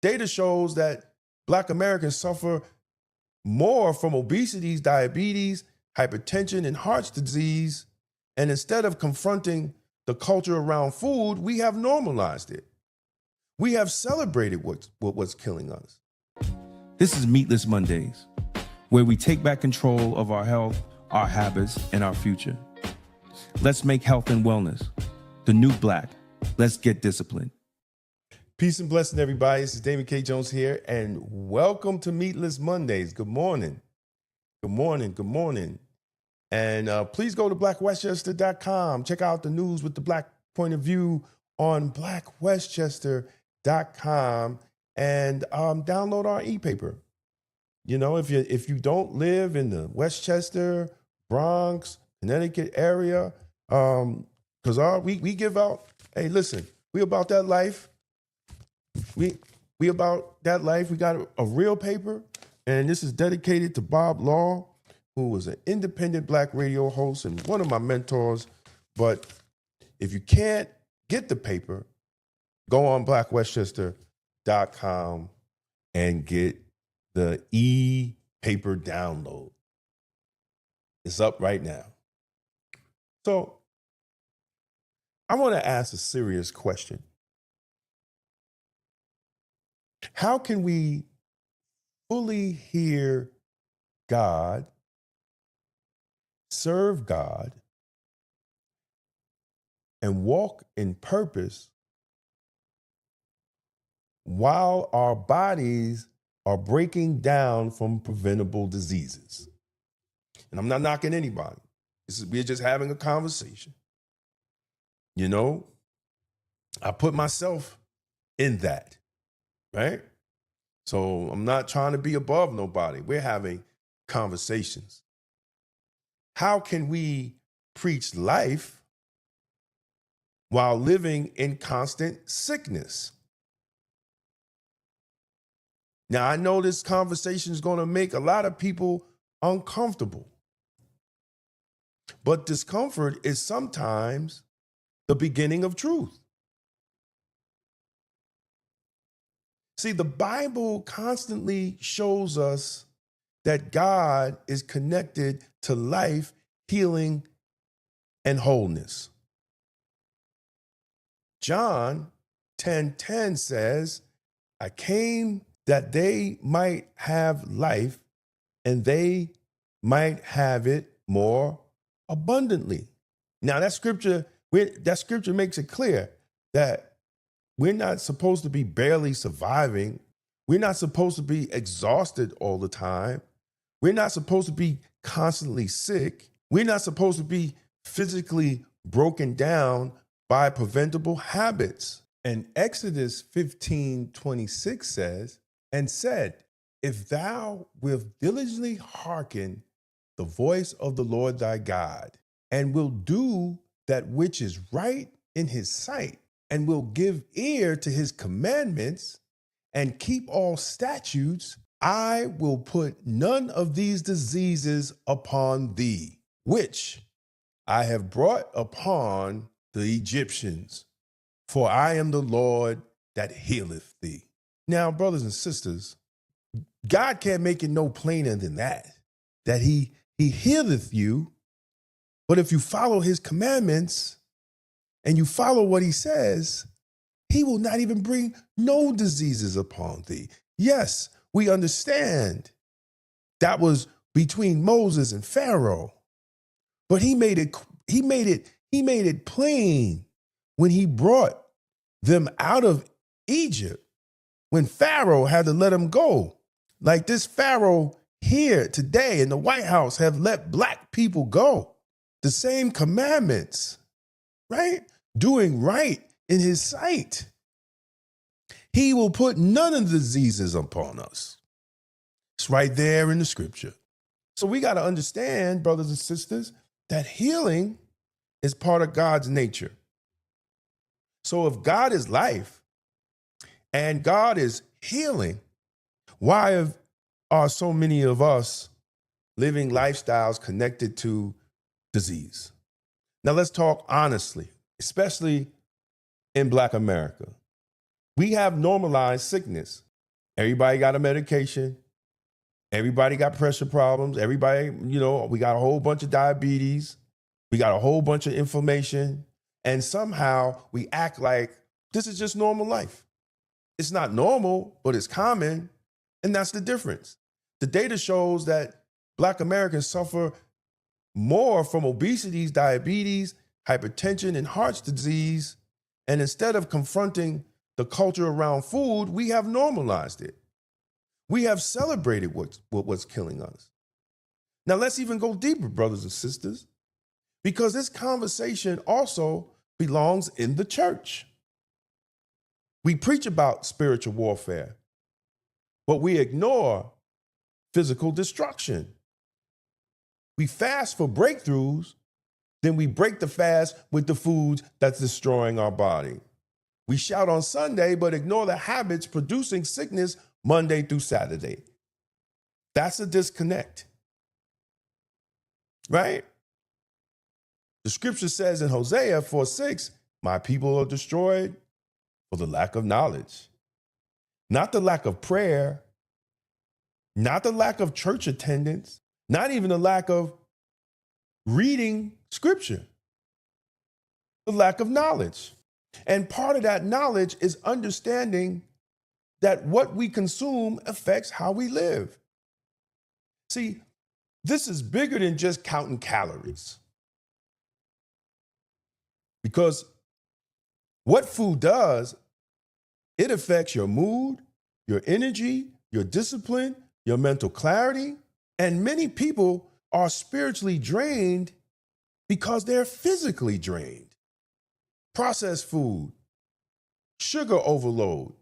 Data shows that Black Americans suffer more from obesity, diabetes, hypertension, and heart disease. And instead of confronting the culture around food, we have normalized it. We have celebrated what's killing us. This is Meatless Mondays, where we take back control of our health, our habits, and our future. Let's make health and wellness the new Black. Let's get disciplined. Peace and blessing, everybody. This is David K. Jones here, and welcome to Meatless Mondays. Good morning. Good morning. Good morning. And please go to blackwestchester.com. Check out the news with the Black point of view on blackwestchester.com and download our e-paper. You know, if you don't live in the Westchester, Bronx, Connecticut area, because we give out, hey, listen, we about that life. We about that life. We got a real paper, and this is dedicated to Bob Law, who was an independent Black radio host and one of my mentors. But if you can't get the paper, go on blackwestchester.com and get the e-paper download. It's up right now. So I want to ask a serious question. How can we fully hear God, serve God, and walk in purpose while our bodies are breaking down from preventable diseases? And I'm not knocking anybody. We're just having a conversation. You know, I put myself in that. Right? So I'm not trying to be above nobody. We're having conversations. How can we preach life while living in constant sickness? Now, I know this conversation is going to make a lot of people uncomfortable. But discomfort is sometimes the beginning of truth. See, the Bible constantly shows us that God is connected to life, healing, and wholeness. John 10:10 says, I came that they might have life and they might have it more abundantly. Now, that scripture makes it clear that we're not supposed to be barely surviving. We're not supposed to be exhausted all the time. We're not supposed to be constantly sick. We're not supposed to be physically broken down by preventable habits. And Exodus 15:26 says, and said, if thou wilt diligently hearken the voice of the Lord thy God, and will do that which is right in his sight, and will give ear to his commandments and keep all statutes, I will put none of these diseases upon thee, which I have brought upon the Egyptians, for I am the Lord that healeth thee. Now, brothers and sisters, God can't make it no plainer than that he healeth you, but if you follow his commandments, and you follow what he says, he will not even bring no diseases upon thee. Yes, we understand that was between Moses and Pharaoh, but he made it plain when he brought them out of Egypt, when Pharaoh had to let them go. Like this Pharaoh here today in the White House have let Black people go. The same commandments, right? Doing right in his sight. He will put none of the diseases upon us. It's right there in the scripture. So we got to understand, brothers and sisters, that healing is part of God's nature. So if God is life and God is healing, why are so many of us living lifestyles connected to disease? Now let's talk honestly, especially in Black America. We have normalized sickness. Everybody got a medication. Everybody got pressure problems. Everybody, we got a whole bunch of diabetes. We got a whole bunch of inflammation. And somehow we act like this is just normal life. It's not normal, but it's common. And that's the difference. The data shows that Black Americans suffer more from obesity, diabetes, hypertension, and heart disease. And instead of confronting the culture around food, we have normalized it. We have celebrated what's killing us. Now let's even go deeper, brothers and sisters, because this conversation also belongs in the church. We preach about spiritual warfare, but we ignore physical destruction. We fast for breakthroughs, then we break the fast with the foods that's destroying our body. We shout on Sunday, but ignore the habits producing sickness Monday through Saturday. That's a disconnect, right? The scripture says in Hosea 4:6, my people are destroyed for the lack of knowledge, not the lack of prayer, not the lack of church attendance, not even the lack of reading scripture, the lack of knowledge. And part of that knowledge is understanding that what we consume affects how we live. See, this is bigger than just counting calories. Because what food does, it affects your mood, your energy, your discipline, your mental clarity. And many people are spiritually drained because they're physically drained. Processed food, sugar overload,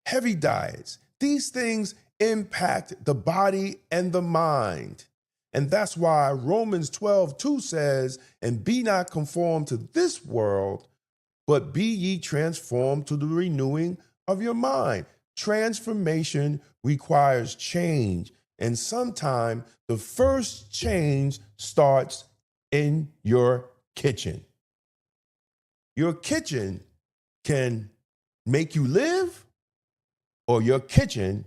heavy diets, these things impact the body and the mind. And that's why Romans 12:2 says, and be not conformed to this world, but be ye transformed to the renewing of your mind. Transformation requires change. And sometimes the first change starts in your kitchen. Your kitchen can make you live, or your kitchen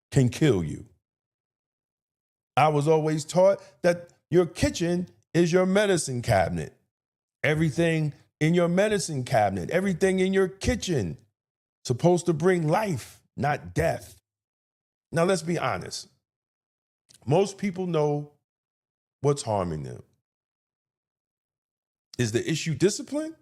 can kill you. I was always taught that your kitchen is your medicine cabinet. Everything in your medicine cabinet, everything in your kitchen, supposed to bring life, not death. Now, let's be honest. Most people know what's harming them. Is the issue discipline?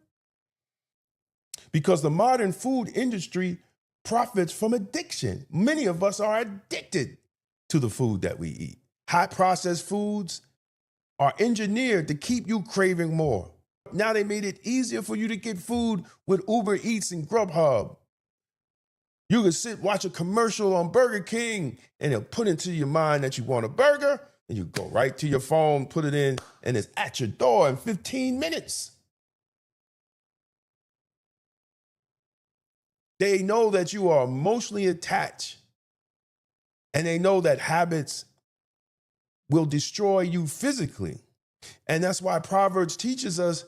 Because the modern food industry profits from addiction. Many of us are addicted to the food that we eat. High processed foods are engineered to keep you craving more. Now they made it easier for you to get food with Uber Eats and Grubhub. You can sit, watch a commercial on Burger King, and it'll put into your mind that you want a burger, and you go right to your phone, put it in, and it's at your door in 15 minutes. They know that you are emotionally attached, and they know that habits will destroy you physically. And that's why Proverbs teaches us,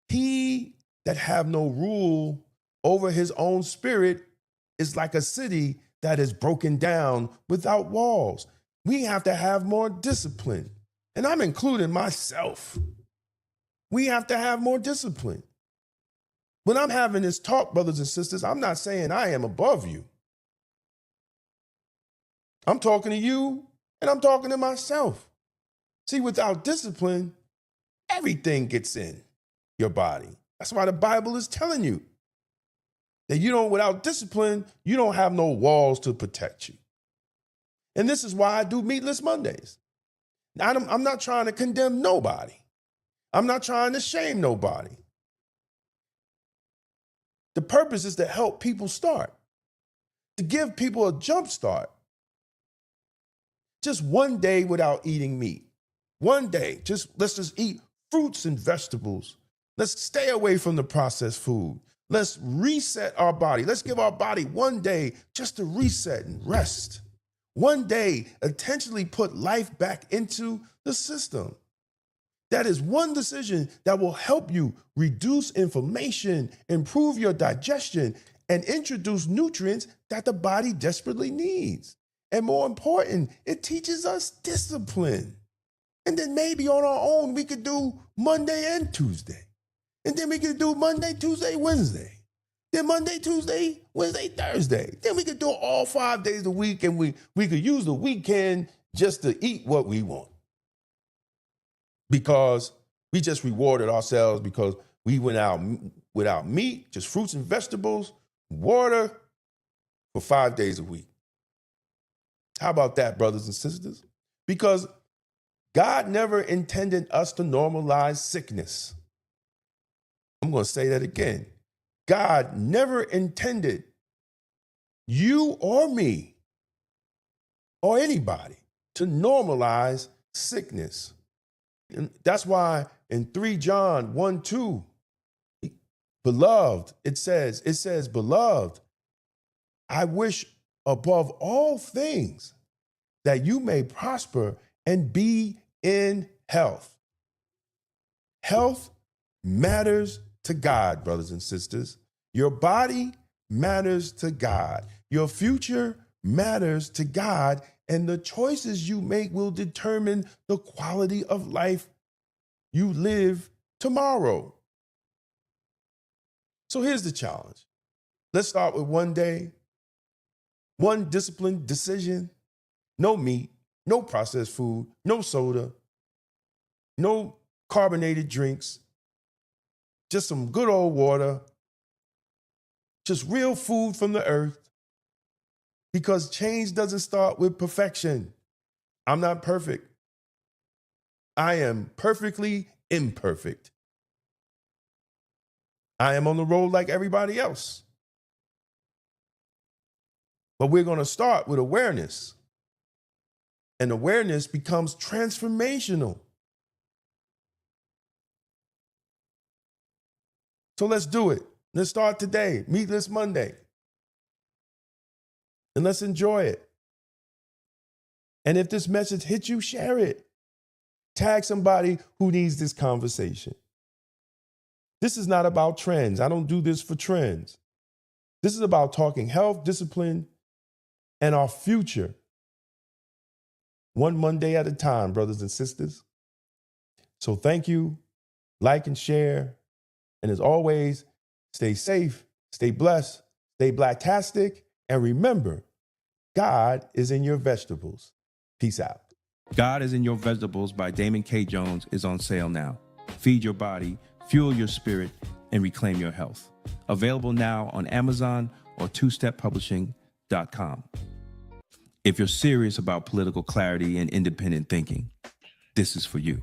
he that have no rule over his own spirit is like a city that is broken down without walls. We have to have more discipline. And I'm including myself. We have to have more discipline. When I'm having this talk, brothers and sisters, I'm not saying I am above you. I'm talking to you and I'm talking to myself. See, without discipline, everything gets in your body. That's why the Bible is telling you that without discipline, you don't have no walls to protect you. And this is why I do Meatless Mondays. I'm not trying to condemn nobody. I'm not trying to shame nobody. The purpose is to help people start, to give people a jump start. Just one day without eating meat. One day, let's just eat fruits and vegetables. Let's stay away from the processed food. Let's reset our body. Let's give our body one day just to reset and rest. One day, intentionally put life back into the system. That is one decision that will help you reduce inflammation, improve your digestion, and introduce nutrients that the body desperately needs. And more important, it teaches us discipline. And then maybe on our own, we could do Monday and Tuesday. And then we could do Monday, Tuesday, Wednesday. Then Monday, Tuesday, Wednesday, Thursday. Then we could do it all 5 days a week, and we could use the weekend just to eat what we want. Because we just rewarded ourselves because we went out without meat, just fruits and vegetables, water for 5 days a week. How about that, brothers and sisters? Because God never intended us to normalize sickness. I'm going to say that again. God never intended you or me or anybody to normalize sickness. And that's why in 3 John 1:2, beloved, it says, beloved, I wish above all things that you may prosper and be in health. Health matters to God, brothers and sisters. Your body matters to God. Your future matters to God. And the choices you make will determine the quality of life you live tomorrow. So here's the challenge. Let's start with one day, one disciplined decision, no meat, no processed food, no soda, no carbonated drinks, just some good old water, just real food from the earth, because change doesn't start with perfection. I'm not perfect. I am perfectly imperfect. I am on the road like everybody else. But we're going to start with awareness. And awareness becomes transformational. So let's do it. Let's start today, Meatless Monday. And let's enjoy it. And if this message hits you, share it. Tag somebody who needs this conversation. This is not about trends. I don't do this for trends. This is about talking health, discipline, and our future. One Monday at a time, brothers and sisters. So thank you. Like and share. And as always, stay safe, stay blessed, stay blacktastic, and remember, God is in your vegetables. Peace out. God is in Your Vegetables by Damon K. Jones is on sale now. Feed your body, fuel your spirit, and reclaim your health. Available now on Amazon or twosteppublishing.com. If you're serious about political clarity and independent thinking, this is for you.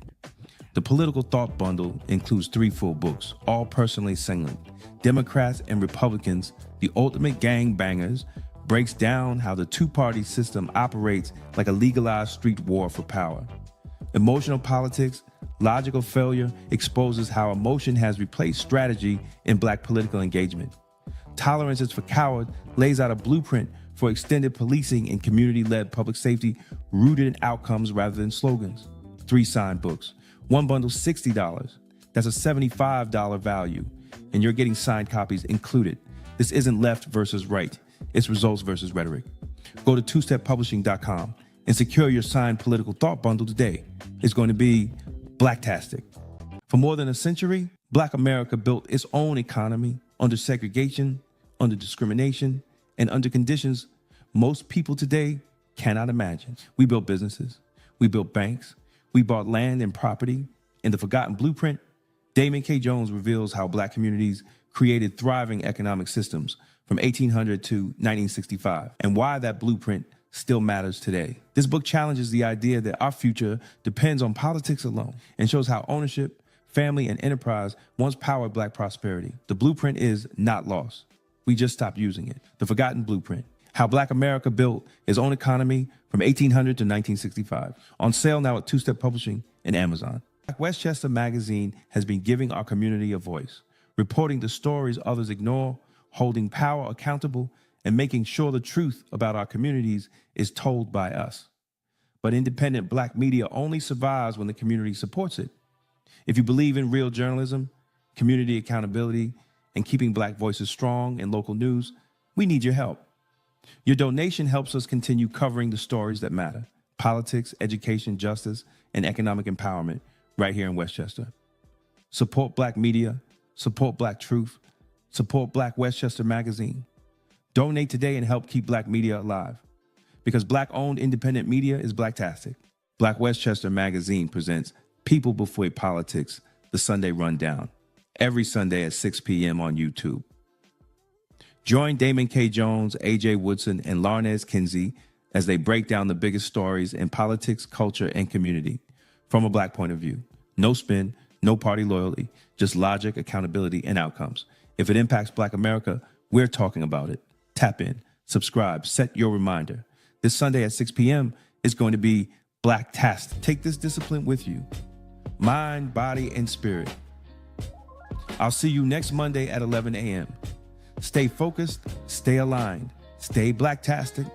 The Political Thought Bundle includes 3 full books, all personally singling. Democrats and Republicans, the Ultimate Gang Bangers, breaks down how the two-party system operates like a legalized street war for power. Emotional Politics, Logical Failure exposes how emotion has replaced strategy in Black political engagement. Tolerance is for Coward lays out a blueprint for extended policing and community-led public safety rooted in outcomes rather than slogans. 3 signed books. One bundle, $60. That's a $75 value. And you're getting signed copies included. This isn't left versus right. It's results versus rhetoric. Go to twosteppublishing.com and secure your signed Political Thought Bundle today. It's going to be blacktastic. For more than a century, Black America built its own economy under segregation, under discrimination, and under conditions most people today cannot imagine. We built businesses. We built banks. We bought land and property. In The Forgotten Blueprint, Damon K. Jones reveals how Black communities created thriving economic systems from 1800 to 1965, and why that blueprint still matters today. This book challenges the idea that our future depends on politics alone and shows how ownership, family, and enterprise once powered Black prosperity. The blueprint is not lost. We just stopped using it. The Forgotten Blueprint, how Black America built its own economy from 1800 to 1965. On sale now at Two Step Publishing and Amazon. Westchester Magazine has been giving our community a voice, reporting the stories others ignore, holding power accountable, and making sure the truth about our communities is told by us. But independent Black media only survives when the community supports it. If you believe in real journalism, community accountability, and keeping Black voices strong in local news, we need your help. Your donation helps us continue covering the stories that matter: politics, education, justice, and economic empowerment right here in Westchester. Support Black media, support Black truth, support Black Westchester Magazine. Donate today and help keep Black media alive. Because Black-owned independent media is Blacktastic. Black Westchester Magazine presents People Before Politics, the Sunday Rundown, every Sunday at 6 p.m. on YouTube. Join Damon K. Jones, A.J. Woodson, and Larnez Kinsey as they break down the biggest stories in politics, culture, and community from a Black point of view. No spin, no party loyalty, just logic, accountability, and outcomes. If it impacts Black America, we're talking about it. Tap in, subscribe, set your reminder. This Sunday at 6 p.m. is going to be Blacktastic. Take this discipline with you. Mind, body, and spirit. I'll see you next Monday at 11 a.m. Stay focused, stay aligned, stay Blacktastic,